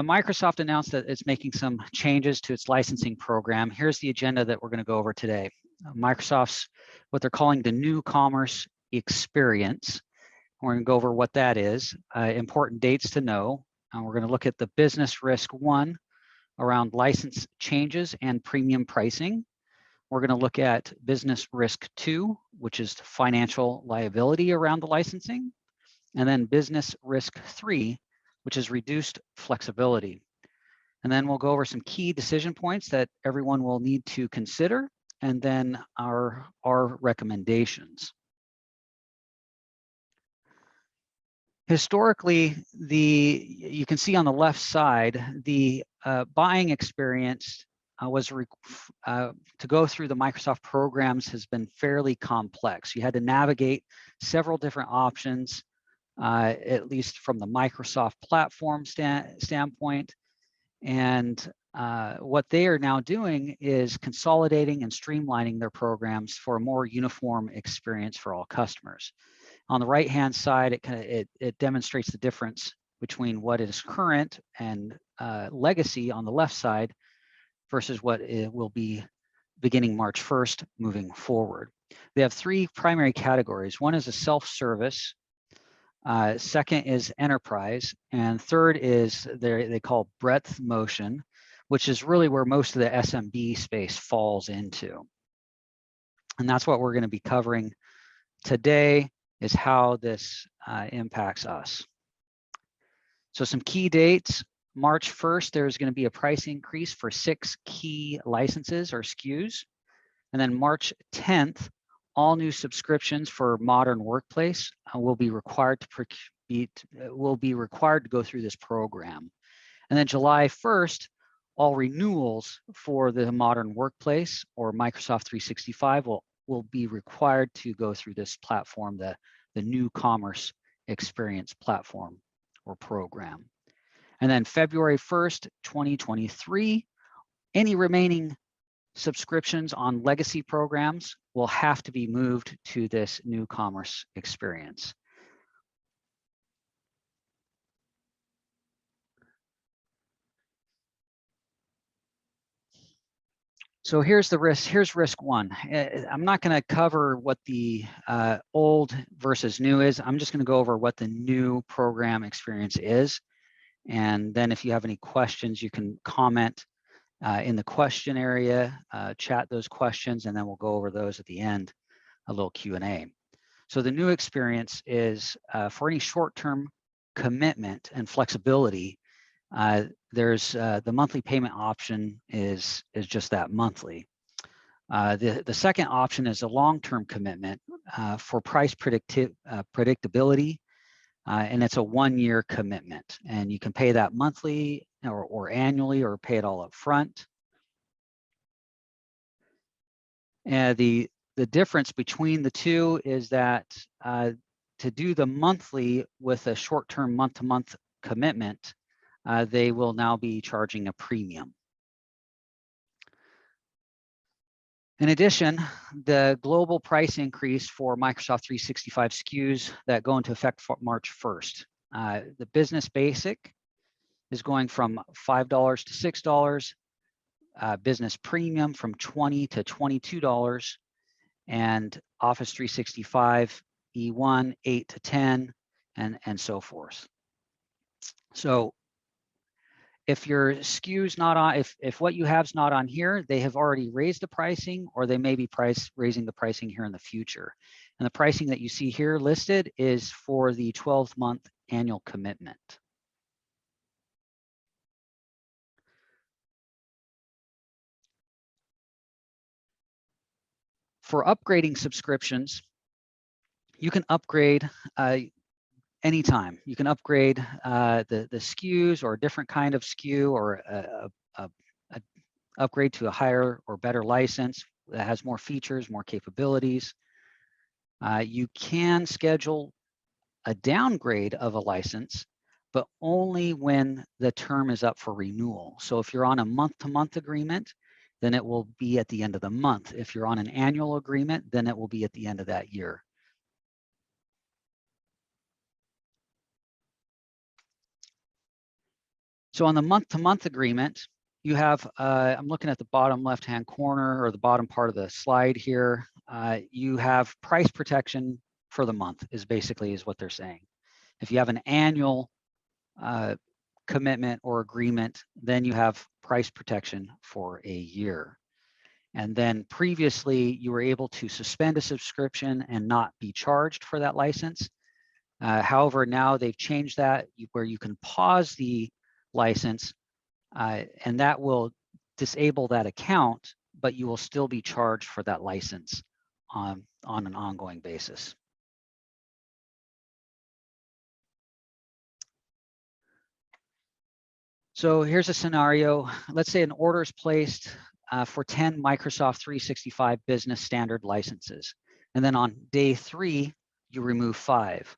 Microsoft announced that it's making some changes to its licensing program. Here's the agenda that we're going to go over today. Microsoft's what they're calling the new commerce experience. We're going to go over what that is, important dates to know. We're going to look at the business risk 1 around license changes and premium pricing. We're going to look at business risk 2, which is financial liability around the licensing, and then business risk 3, which is reduced flexibility. And then we'll go over some key decision points that everyone will need to consider, and then our recommendations. Historically, you can see on the left side, the buying experience to go through the Microsoft programs has been fairly complex. You had to navigate several different options, at least from the Microsoft platform standpoint. And what they are now doing is consolidating and streamlining their programs for a more uniform experience for all customers. On the right-hand side, it demonstrates the difference between what is current and legacy on the left side versus what it will be beginning March 1st moving forward. They have 3 primary categories. One is a self-service, second is enterprise, and third is they call breadth motion, which is really where most of the SMB space falls into. And that's what we're going to be covering today, is how this impacts us. So some key dates. March 1st, there's going to be a price increase for 6 key licenses or SKUs. And then March 10th, all new subscriptions for Modern Workplace will be required to go through this program. And then July 1st, all renewals for the Modern Workplace or Microsoft 365 will be required to go through this platform, the new commerce experience platform or program. And then February 1st, 2023, any remaining subscriptions on legacy programs will have to be moved to this new commerce experience. So here's the risk. Here's risk 1. I'm not going to cover what the old versus new is. I'm just going to go over what the new program experience is. And then if you have any questions, you can comment in the question area, chat those questions, and then we'll go over those at the end, a little Q&A. So the new experience is for any short-term commitment and flexibility, there's the monthly payment option is just that, monthly. The second option is a long-term commitment for price predictability, and it's a 1-year commitment, and you can pay that monthly or annually, or pay it all up front. And the difference between the two is that to do the monthly with a short-term month-to-month commitment, they will now be charging a premium. In addition, the global price increase for Microsoft 365 SKUs that go into effect for March 1st. The Business Basic is going from $5 to $6, Business Premium from $20 to $22, and Office 365 E1 8 to 10, and so forth. So if your SKU's not on, if what you have is not on here, they have already raised the pricing, or they may be raising the pricing here in the future. And the pricing that you see here listed is for the 12-month annual commitment. For upgrading subscriptions, you can upgrade anytime. You can upgrade the SKUs or a different kind of SKU, or upgrade to a higher or better license that has more features, more capabilities. You can schedule a downgrade of a license, but only when the term is up for renewal. So if you're on a month-to-month agreement, then it will be at the end of the month. If you're on an annual agreement, then it will be at the end of that year. So on the month-to-month agreement, you have, I'm looking at the bottom left-hand corner or the bottom part of the slide here. You have price protection for the month is what they're saying. If you have an annual commitment or agreement, then you have price protection for a year. And then previously you were able to suspend a subscription and not be charged for that license. However, now they've changed that where you can pause the license and that will disable that account, but you will still be charged for that license on an ongoing basis. So here's a scenario. Let's say an order is placed for 10 Microsoft 365 Business Standard licenses. And then on day 3, you remove 5.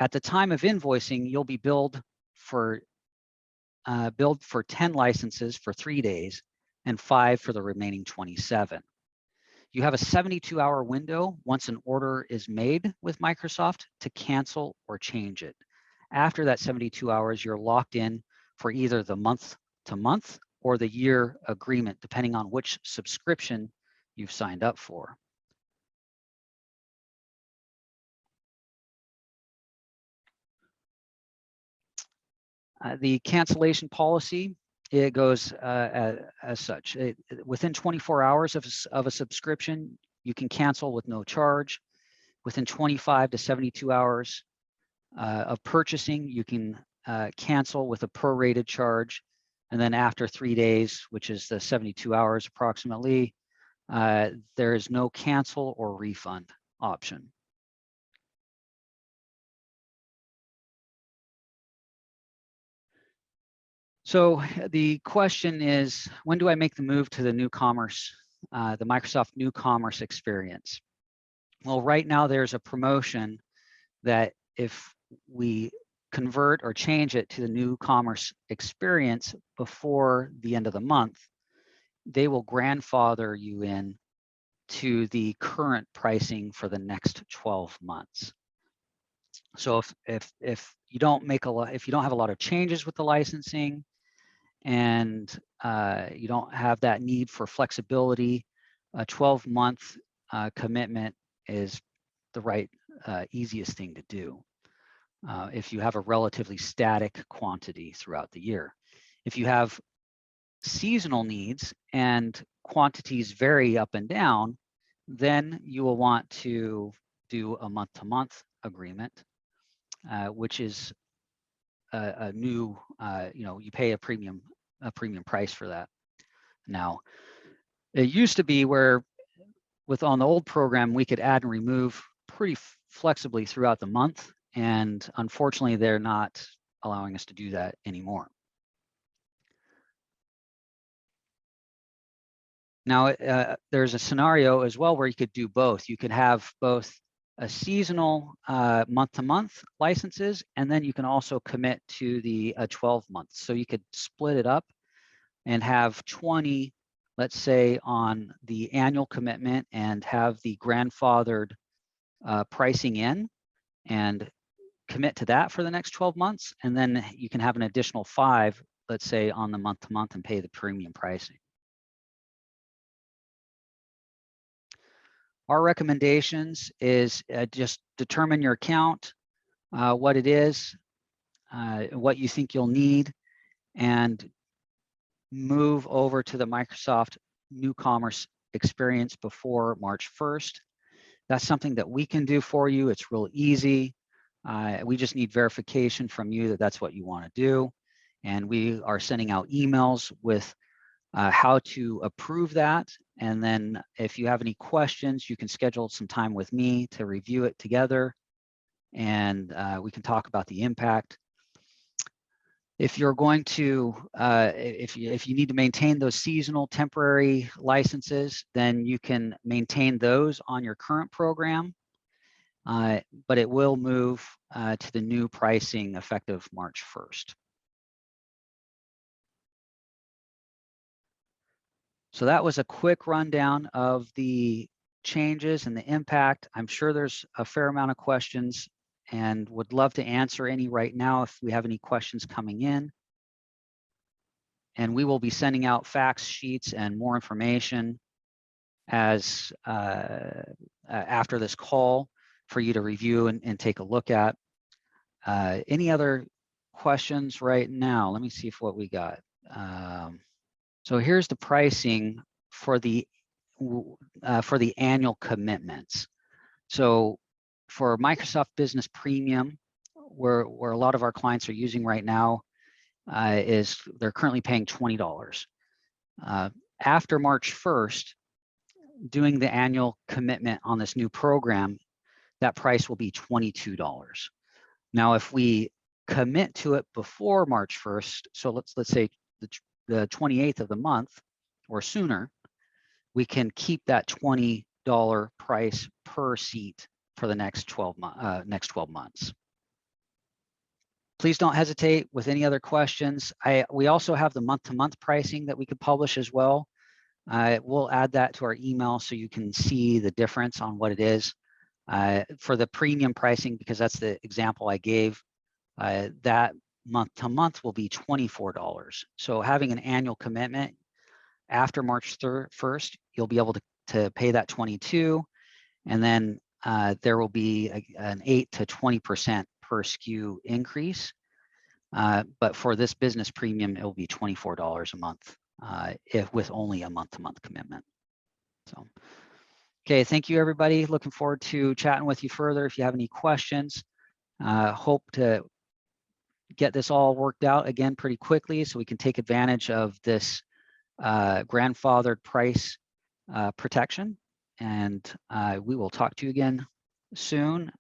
At the time of invoicing, you'll be billed for 10 licenses for 3 days and 5 for the remaining 27. You have a 72-hour window once an order is made with Microsoft to cancel or change it. After that 72 hours, you're locked in for either the month-to-month or the year agreement, depending on which subscription you've signed up for. The cancellation policy, it goes as such. Within 24 hours of a subscription, you can cancel with no charge. Within 25 to 72 hours of purchasing, you can cancel with a prorated charge. And then after 3 days, which is the 72 hours approximately, there is no cancel or refund option. So the question is, when do I make the move to the new commerce, the Microsoft New Commerce experience? Well, right now there's a promotion that if we convert or change it to the new commerce experience before the end of the month, they will grandfather you in to the current pricing for the next 12 months. So if you don't make if you don't have a lot of changes with the licensing and you don't have that need for flexibility, a 12-month commitment is the right easiest thing to do. If you have a relatively static quantity throughout the year. If you have seasonal needs and quantities vary up and down, then you will want to do a month-to-month agreement, which is a new, you pay a premium price for that. Now, it used to be where on the old program, we could add and remove pretty flexibly throughout the month. And unfortunately, they're not allowing us to do that anymore. Now, there's a scenario as well where you could do both. You could have both a seasonal month-to-month licenses, and then you can also commit to the 12 months. So you could split it up and have 20, let's say, on the annual commitment and have the grandfathered pricing in and commit to that for the next 12 months. And then you can have an additional 5, let's say, on the month-to-month and pay the premium pricing. Our recommendations is just determine your account, what it is, what you think you'll need, and move over to the Microsoft New Commerce experience before March 1st. That's something that we can do for you. It's real easy. We just need verification from you that that's what you want to do. And we are sending out emails with how to approve that. And then if you have any questions, you can schedule some time with me to review it together. And we can talk about the impact. If you're going to, if you need to maintain those seasonal temporary licenses, then you can maintain those on your current program. But it will move to the new pricing effective March 1st. So that was a quick rundown of the changes and the impact. I'm sure there's a fair amount of questions and would love to answer any right now if we have any questions coming in. And we will be sending out fact sheets and more information as after this call for you to review and take a look at. Any other questions right now? Let me see if what we got. So here's the pricing for the annual commitments. So for Microsoft Business Premium, where a lot of our clients are using right now, is they're currently paying $20. After March 1st, doing the annual commitment on this new program, that price will be $22. Now, if we commit to it before March 1st, so let's say the 28th of the month or sooner, we can keep that $20 price per seat for the next 12 months. Please don't hesitate with any other questions. We also have the month-to-month pricing that we could publish as well. We'll add that to our email so you can see the difference on what it is. For the premium pricing, because that's the example I gave, that month-to-month will be $24. So having an annual commitment after March 1st, you'll be able to pay that $22, and then there will be an 8 to 20% per SKU increase. But for this business premium, it will be $24 a month with only a month-to-month commitment. So, okay, thank you, everybody. Looking forward to chatting with you further. If you have any questions, hope to get this all worked out again pretty quickly so we can take advantage of this grandfathered price protection. And we will talk to you again soon.